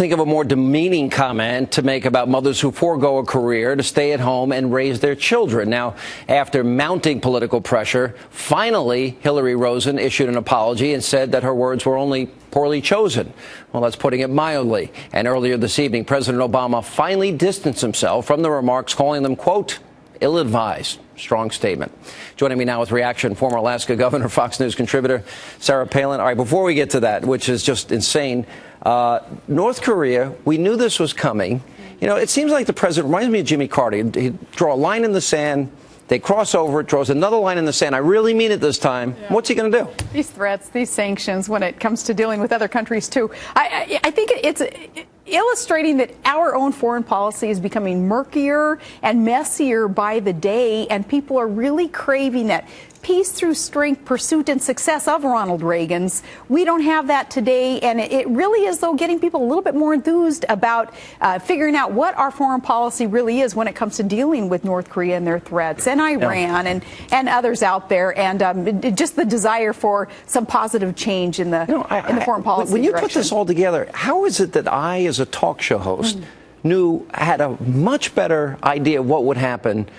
think of a more demeaning comment to make about mothers who forego a career to stay at home and raise their children. Now, after mounting political pressure, finally, Hillary Rosen issued an apology and said that her words were only poorly chosen. Well, that's putting it mildly. And earlier this evening, President Obama finally distanced himself from the remarks, calling them, quote, ill-advised. Strong statement. Joining me now with reaction, former Alaska governor, Fox News contributor Sarah Palin. All right, before we get to that, which is just insane, North Korea, we knew this was coming. You know, it seems like the president reminds me of Jimmy Carter. He'd draw a line in the sand. They cross over, it draws another line in the sand. I really mean it this time. Yeah. What's he going to do? These threats, these sanctions, when it comes to dealing with other countries, too. I think it's illustrating that our own foreign policy is becoming murkier and messier by the day, and people are really craving that peace through strength, pursuit, and success of Ronald Reagan's. We don't have that today, and it really is, though, getting people a little bit more enthused about figuring out what our foreign policy really is when it comes to dealing with North Korea and their threats, and Iran and others out there, and just the desire for some positive change in the foreign policy When you direction. put this all together, how is it that I, as a talk show host, had a much better idea of what would happen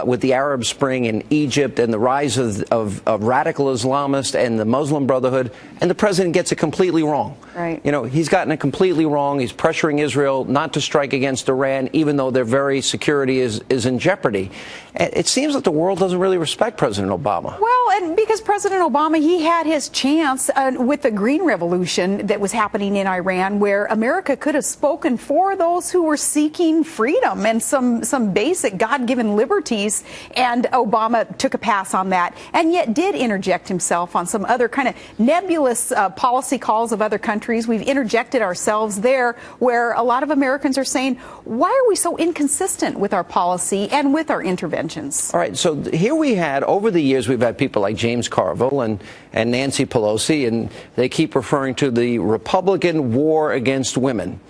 with the Arab Spring in Egypt and the rise of radical Islamists and the Muslim Brotherhood, and the president gets it completely wrong. Right. You know, he's gotten it completely wrong. He's pressuring Israel not to strike against Iran, even though their very security is in jeopardy. It seems that the world doesn't really respect President Obama. Well, and because President Obama, he had his chance with the Green Revolution that was happening in Iran, where America could have spoken for those who were seeking freedom and some basic God-given liberties, and Obama took a pass on that, and yet did interject himself on some other kind of nebulous policy calls of other countries. We've interjected ourselves there, where a lot of Americans are saying, why are we so inconsistent with our policy and with our interventions? All right, so here we had, over the years, we've had people like James Carville and Nancy Pelosi, and they keep referring to the Republican war against women.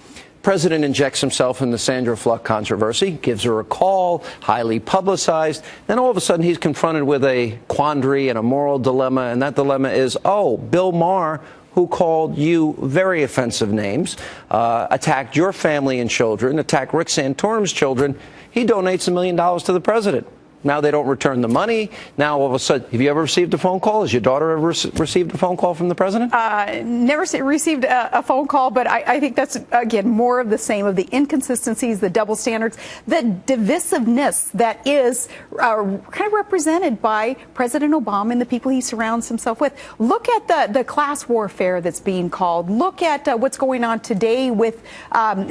President injects himself in the Sandra Fluck controversy, gives her a call, highly publicized. Then all of a sudden he's confronted with a quandary and a moral dilemma, and that dilemma is, oh, Bill Maher, who called you very offensive names, attacked your family and children, attacked Rick Santorum's children, he donates $1 million to the president. Now they don't return the money. Now all of a sudden, have you ever received a phone call? Has your daughter ever received a phone call from the president? Never received a phone call, but I think that's, again, more of the same, of the inconsistencies, the double standards, the divisiveness that is kind of represented by President Obama and the people he surrounds himself with. Look at the class warfare that's being called. Look at what's going on today with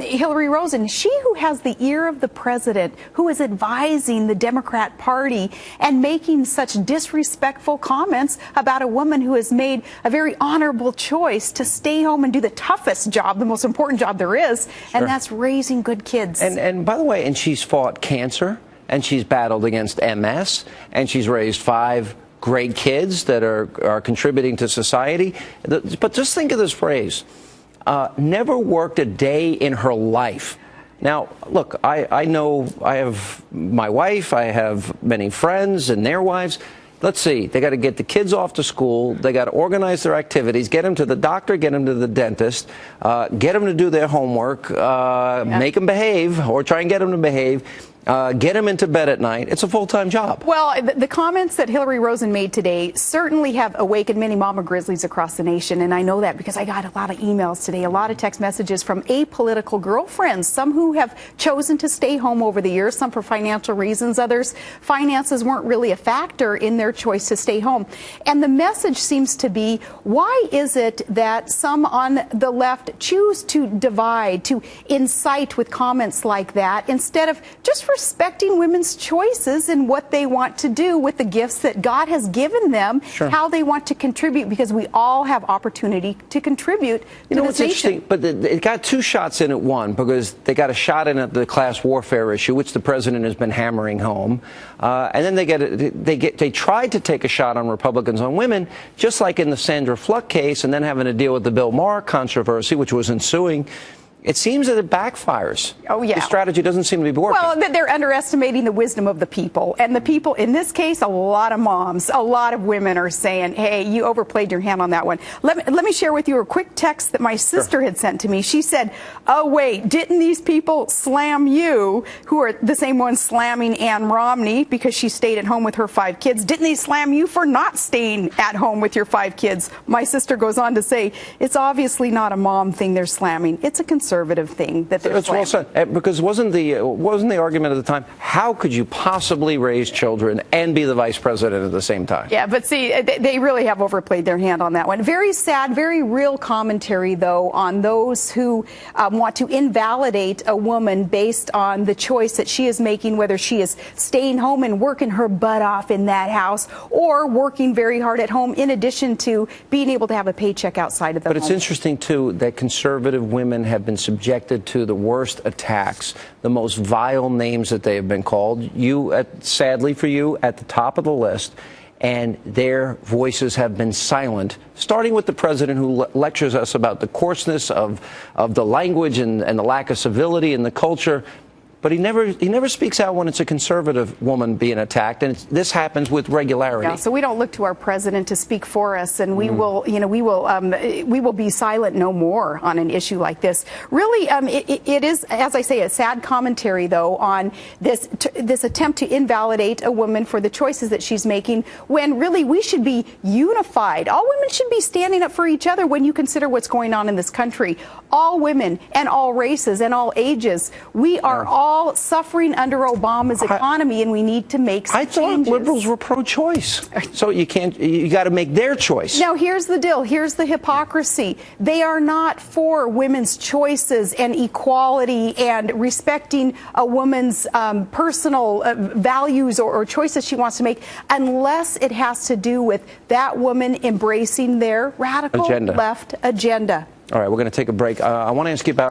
Hillary Rosen. She who has the ear of the president, who is advising the Democrat Party and making such disrespectful comments about a woman who has made a very honorable choice to stay home and do the toughest job, the most important job there is, and that's raising good kids. And by the way, and she's fought cancer, and she's battled against MS, and she's raised 5 great kids that are contributing to society. But just think of this phrase, never worked a day in her life. Now, look, I know I have my wife, I have many friends and their wives. Let's see, they got to get the kids off to school, they got to organize their activities, get them to the doctor, get them to the dentist, get them to do their homework, make them behave, or try and get them to behave. Get them into bed at night. It's a full-time job. Well, the comments that Hillary Rosen made today certainly have awakened many mama grizzlies across the nation, and I know that because I got a lot of emails today, a lot of text messages from apolitical girlfriends, some who have chosen to stay home over the years, some for financial reasons, others finances weren't really a factor in their choice to stay home. And the message seems to be, why is it that some on the left choose to divide, to incite with comments like that, instead of just respecting women's choices and what they want to do with the gifts that God has given them, how they want to contribute, because we all have opportunity to contribute to this nation. It's interesting, but it got 2 shots in at one, because they got a shot in at the class warfare issue, which the president has been hammering home, and then they tried to take a shot on Republicans on women, just like in the Sandra Fluck case, and then having to deal with the Bill Maher controversy, which was ensuing. it seems that it backfires. Oh, yeah. The strategy doesn't seem to be working. Well, they're underestimating the wisdom of the people. And the people, in this case, a lot of moms, a lot of women are saying, hey, you overplayed your hand on that one. Let me share with you a quick text that my sister had sent to me. She said, oh, wait, didn't these people slam you, who are the same ones slamming Ann Romney because she stayed at home with her 5 kids? Didn't they slam you for not staying at home with your 5 kids? My sister goes on to say, it's obviously not a mom thing they're slamming. It's a conservative thing that they're slamming. Well said. Because wasn't the argument at the time, how could you possibly raise children and be the vice president at the same time? Yeah, but see, they really have overplayed their hand on that one. Very sad, very real commentary, though, on those who want to invalidate a woman based on the choice that she is making, whether she is staying home and working her butt off in that house or working very hard at home, in addition to being able to have a paycheck outside of the home. But it's interesting, too, that conservative women have been subjected to the worst attacks, the most vile names that they have been called. Sadly for you, at the top of the list, and their voices have been silent, starting with the president, who lectures us about the coarseness of the language and the lack of civility in the culture. But he never speaks out when it's a conservative woman being attacked, and this happens with regularity. Yeah, so we don't look to our president to speak for us, and we will be silent no more on an issue like this. Really, it is, as I say, a sad commentary, though, on this attempt to invalidate a woman for the choices that she's making, when really we should be unified. All women should be standing up for each other when you consider what's going on in this country. All women and all races and all ages, we are all suffering under Obama's economy, and we need to make some changes. I thought liberals were pro-choice, so you got to make their choice. Now, here's the deal. Here's the hypocrisy. They are not for women's choices and equality and respecting a woman's personal values or choices she wants to make, unless it has to do with that woman embracing their radical left agenda. All right, we're going to take a break. I want to ask you about